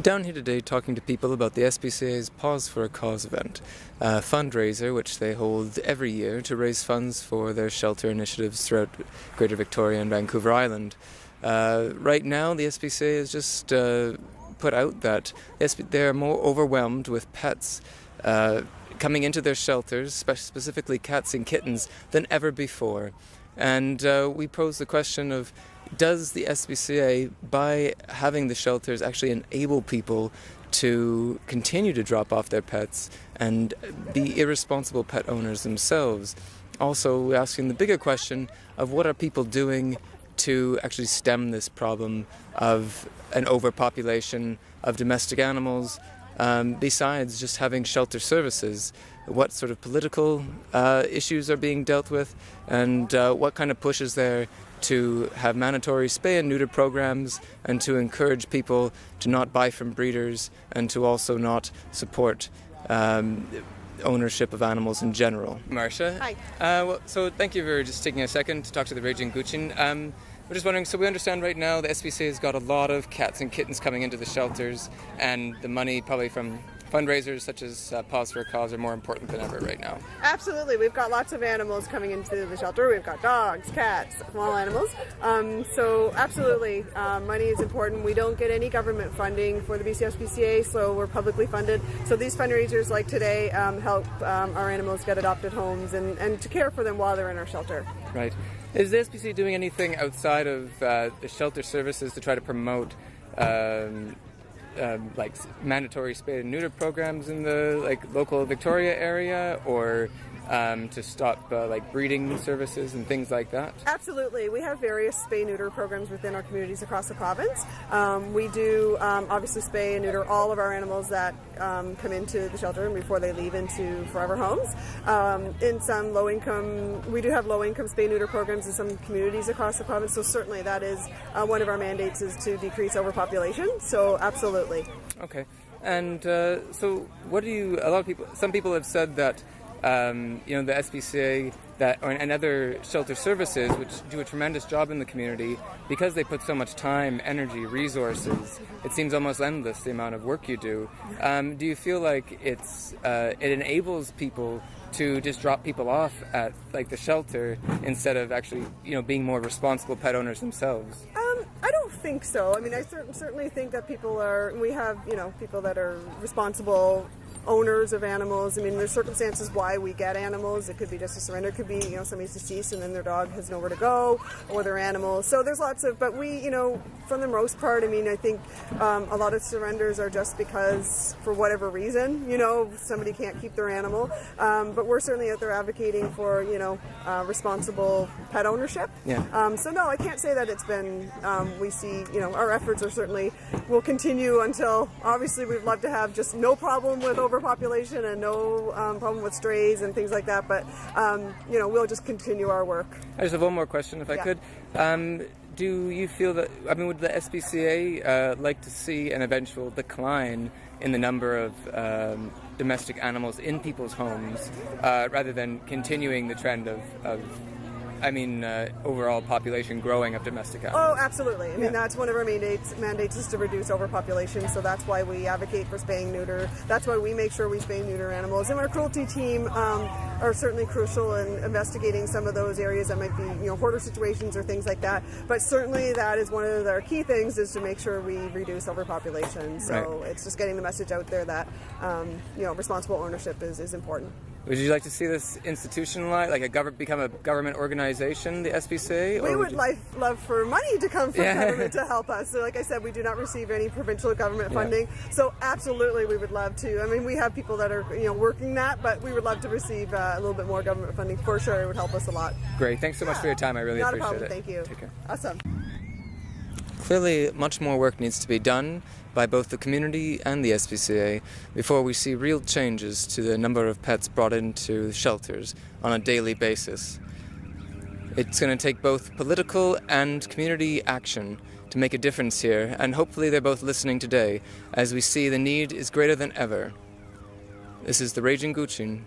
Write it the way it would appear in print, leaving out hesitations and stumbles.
Down here today talking to people about the SPCA's Paws for a Cause event, a fundraiser which they hold every year to raise funds for their shelter initiatives throughout Greater Victoria and Vancouver Island. Right now the SPCA has just put out that they're more overwhelmed with pets coming into their shelters, specifically cats and kittens, than ever before. And we pose the question of, does the SPCA, by having the shelters, actually enable people to continue to drop off their pets and be irresponsible pet owners themselves? Also, we're asking the bigger question of what are people doing to actually stem this problem of an overpopulation of domestic animals, besides just having shelter services. What sort of political issues are being dealt with, and what kind of push is there to have mandatory spay and neuter programs, and to encourage people to not buy from breeders, and to also not support ownership of animals in general. Marcia. Hi. So thank you for just taking a second to talk to the Raging Kucing. We're just wondering, so we understand right now the SPCA has got a lot of cats and kittens coming into the shelters, and the money probably from fundraisers such as Paws for a Cause are more important than ever right now. Absolutely. We've got lots of animals coming into the shelter. We've got dogs, cats, small animals. So absolutely, money is important. We don't get any government funding for the BC SPCA, so we're publicly funded. So these fundraisers like today help our animals get adopted homes and to care for them while they're in our shelter. Right. Is the SPCA doing anything outside of the shelter services to try to promote like mandatory spay and neuter programs in the local Victoria area, or to stop breeding services and things like that? Absolutely. We have various spay-neuter programs within our communities across the province. We do obviously spay and neuter all of our animals that come into the shelter and before they leave into forever homes. In some low-income, we do have low-income spay-neuter programs in some communities across the province, so certainly that is one of our mandates, is to decrease overpopulation, so absolutely. Okay. And so what do you, some people have said that the SPCA and other shelter services, which do a tremendous job in the community, because they put so much time, energy, resources, it seems almost endless the amount of work you do. Do you feel like it enables people to just drop people off at the shelter instead of actually being more responsible pet owners themselves? I don't think so. I mean, I certainly think that we have people that are responsible owners of animals. I mean, there's circumstances why we get animals. It could be just a surrender. It could be, somebody's deceased and then their dog has nowhere to go, or their animal. So there's lots of, but we, for the most part, I mean, I think a lot of surrenders are just because, for whatever reason, somebody can't keep their animal. But we're certainly out there advocating for, responsible pet ownership. Yeah. So no, I can't say that it's been, we see, our efforts are certainly, will continue until, obviously we'd love to have just no problem with overpopulation and no problem with strays and things like that, but we'll just continue our work. I just have one more question, if I could. Do you feel that, would the SPCA like to see an eventual decline in the number of domestic animals in people's homes, rather than continuing the trend of overall population growing of domestic animals? Oh, absolutely. I mean, that's one of our mandates is to reduce overpopulation, so that's why we advocate for spaying and neuter. That's why we make sure we spay and neuter animals. And our cruelty team are certainly crucial in investigating some of those areas that might be, hoarder situations or things like that. But certainly that is one of our key things, is to make sure we reduce overpopulation. So It's just getting the message out there that, responsible ownership is important. Would you like to see this institutionalized, become a government organization, the SPCA? We would love for money to come from government to help us. So like I said, we do not receive any provincial government funding. So absolutely we would love to. I mean, we have people that are working that, but we would love to receive a little bit more government funding for sure. It would help us a lot. Great. Thanks so much for your time. I really appreciate it. Not a it. problem. Thank you. Take care. Awesome. Clearly, much more work needs to be done by both the community and the SPCA before we see real changes to the number of pets brought into shelters on a daily basis. It's going to take both political and community action to make a difference here, and hopefully they're both listening today, as we see the need is greater than ever. This is the Raging Kucing.